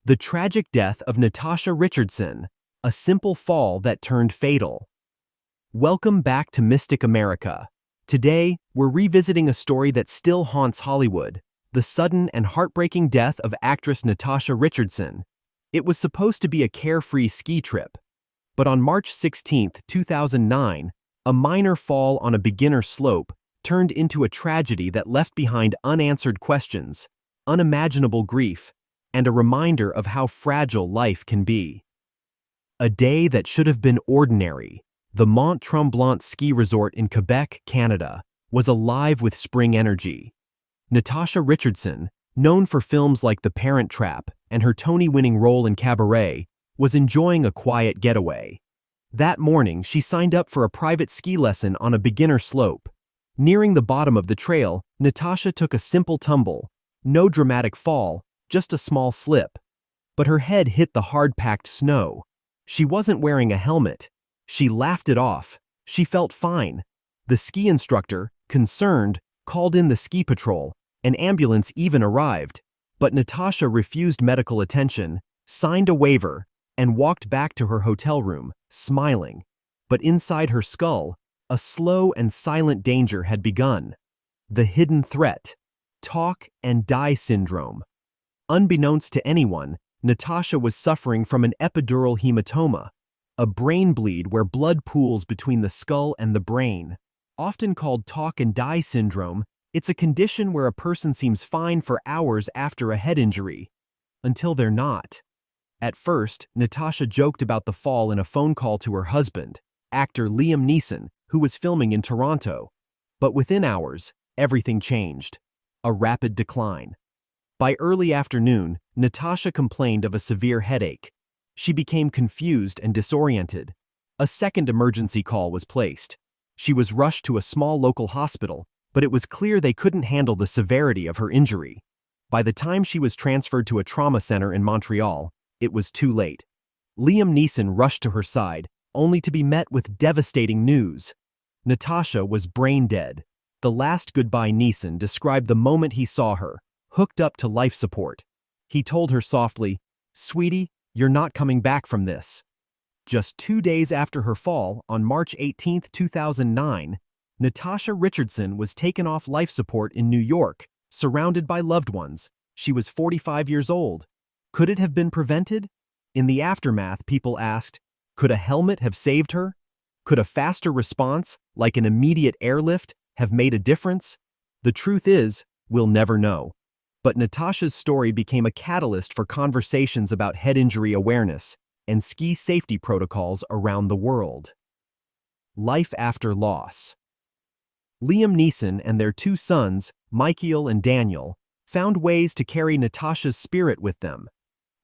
The tragic death of Natasha Richardson, a simple fall that turned fatal. Welcome back to Mystic America. Today, we're revisiting a story that still haunts Hollywood, the sudden and heartbreaking death of actress Natasha Richardson. It was supposed to be a carefree ski trip, but on March 16, 2009, a minor fall on a beginner slope turned into a tragedy that left behind unanswered questions, unimaginable grief, and a reminder of how fragile life can be. A day that should have been ordinary, the Mont Tremblant ski resort in Quebec, Canada, was alive with spring energy. Natasha Richardson, known for films like The Parent Trap and her Tony-winning role in Cabaret, was enjoying a quiet getaway. That morning, she signed up for a private ski lesson on a beginner slope. Nearing the bottom of the trail, Natasha took a simple tumble. No dramatic fall, just a small slip. But her head hit the hard-packed snow. She wasn't wearing a helmet. She laughed it off. She felt fine. The ski instructor, concerned, called in the ski patrol. An ambulance even arrived. But Natasha refused medical attention, signed a waiver, and walked back to her hotel room, smiling. But inside her skull, a slow and silent danger had begun. The hidden threat, talk and die syndrome. Unbeknownst to anyone, Natasha was suffering from an epidural hematoma, a brain bleed where blood pools between the skull and the brain. Often called talk and die syndrome, it's a condition where a person seems fine for hours after a head injury, until they're not. At first, Natasha joked about the fall in a phone call to her husband, actor Liam Neeson, who was filming in Toronto. But within hours, everything changed. A rapid decline. By early afternoon, Natasha complained of a severe headache. She became confused and disoriented. A second emergency call was placed. She was rushed to a small local hospital, but it was clear they couldn't handle the severity of her injury. By the time she was transferred to a trauma center in Montreal, it was too late. Liam Neeson rushed to her side, only to be met with devastating news. Natasha was brain dead. The last goodbye Neeson described the moment he saw her, hooked up to life support. He told her softly, "Sweetie, you're not coming back from this." Just 2 days after her fall, on March 18, 2009, Natasha Richardson was taken off life support in New York, surrounded by loved ones. She was 45 years old. Could it have been prevented? In the aftermath, people asked, could a helmet have saved her? Could a faster response, like an immediate airlift, have made a difference? The truth is, we'll never know. But Natasha's story became a catalyst for conversations about head injury awareness and ski safety protocols around the world. Life after loss. Liam Neeson and their 2 sons, Michael and Daniel, found ways to carry Natasha's spirit with them.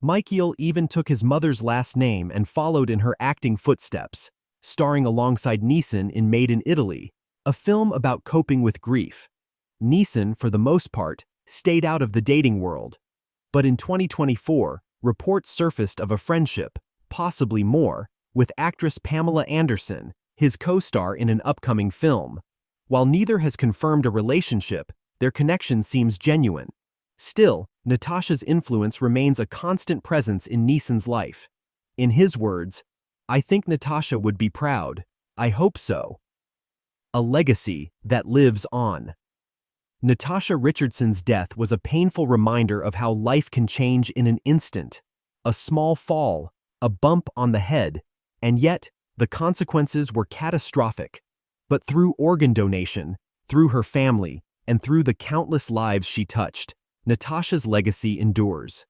Michael even took his mother's last name and followed in her acting footsteps, starring alongside Neeson in Made in Italy, a film about coping with grief. Neeson, for the most part, stayed out of the dating world. But in 2024, reports surfaced of a friendship, possibly more, with actress Pamela Anderson, his co-star in an upcoming film. While neither has confirmed a relationship, their connection seems genuine. Still, Natasha's influence remains a constant presence in Neeson's life. In his words, "I think Natasha would be proud. I hope so." A legacy that lives on. Natasha Richardson's death was a painful reminder of how life can change in an instant. A small fall, a bump on the head, and yet the consequences were catastrophic. But through organ donation, through her family, and through the countless lives she touched, Natasha's legacy endures.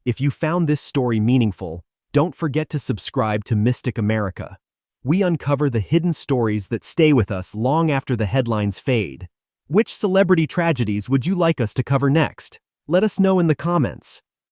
If you found this story meaningful, don't forget to subscribe to Mystic America. We uncover the hidden stories that stay with us long after the headlines fade. Which celebrity tragedies would you like us to cover next? Let us know in the comments.